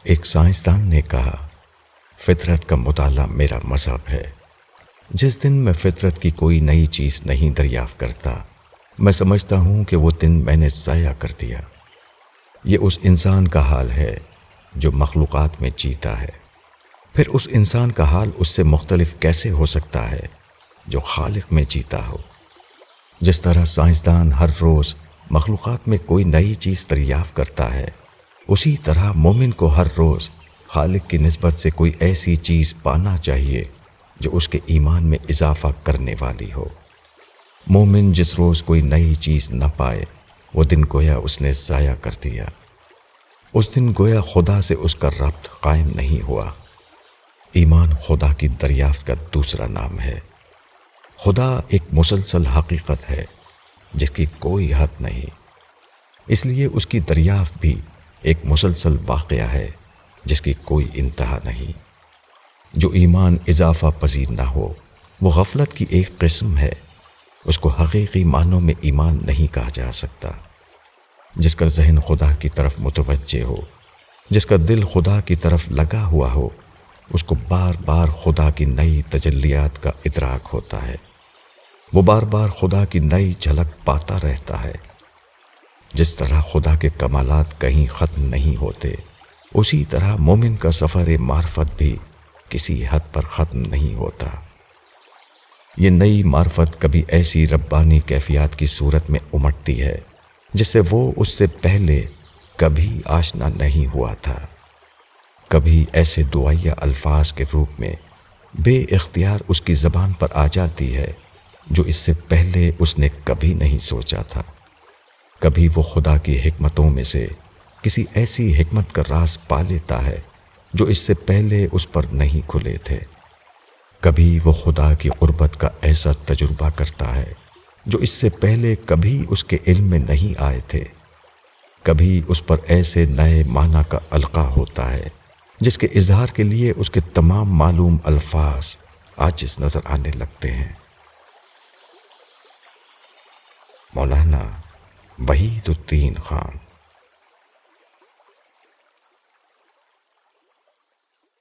ایک سائنسدان نے کہا، فطرت کا مطالعہ میرا مذہب ہے۔ جس دن میں فطرت کی کوئی نئی چیز نہیں دریافت کرتا، میں سمجھتا ہوں کہ وہ دن میں نے ضائع کر دیا۔ یہ اس انسان کا حال ہے جو مخلوقات میں جیتا ہے، پھر اس انسان کا حال اس سے مختلف کیسے ہو سکتا ہے جو خالق میں جیتا ہو؟ جس طرح سائنسدان ہر روز مخلوقات میں کوئی نئی چیز دریافت کرتا ہے، اسی طرح مومن کو ہر روز خالق کی نسبت سے کوئی ایسی چیز پانا چاہیے جو اس کے ایمان میں اضافہ کرنے والی ہو۔ مومن جس روز کوئی نئی چیز نہ پائے، وہ دن گویا اس نے ضائع کر دیا۔ اس دن گویا خدا سے اس کا ربط قائم نہیں ہوا۔ ایمان خدا کی دریافت کا دوسرا نام ہے۔ خدا ایک مسلسل حقیقت ہے جس کی کوئی حد نہیں، اس لیے اس کی دریافت بھی ایک مسلسل واقعہ ہے جس کی کوئی انتہا نہیں۔ جو ایمان اضافہ پذیر نہ ہو وہ غفلت کی ایک قسم ہے، اس کو حقیقی معنوں میں ایمان نہیں کہا جا سکتا۔ جس کا ذہن خدا کی طرف متوجہ ہو، جس کا دل خدا کی طرف لگا ہوا ہو، اس کو بار بار خدا کی نئی تجلیات کا ادراک ہوتا ہے، وہ بار بار خدا کی نئی جھلک پاتا رہتا ہے۔ جس طرح خدا کے کمالات کہیں ختم نہیں ہوتے، اسی طرح مومن کا سفر معرفت بھی کسی حد پر ختم نہیں ہوتا۔ یہ نئی معرفت کبھی ایسی ربانی کیفیات کی صورت میں امٹتی ہے جس سے وہ اس سے پہلے کبھی آشنا نہیں ہوا تھا، کبھی ایسے دعائیہ الفاظ کے روپ میں بے اختیار اس کی زبان پر آ جاتی ہے جو اس سے پہلے اس نے کبھی نہیں سوچا تھا، کبھی وہ خدا کی حکمتوں میں سے کسی ایسی حکمت کا راز پا لیتا ہے جو اس سے پہلے اس پر نہیں کھلے تھے، کبھی وہ خدا کی قربت کا ایسا تجربہ کرتا ہے جو اس سے پہلے کبھی اس کے علم میں نہیں آئے تھے، کبھی اس پر ایسے نئے معنی کا القاء ہوتا ہے جس کے اظہار کے لیے اس کے تمام معلوم الفاظ عاجز نظر آنے لگتے ہیں۔ مولانا وحید الدین خان۔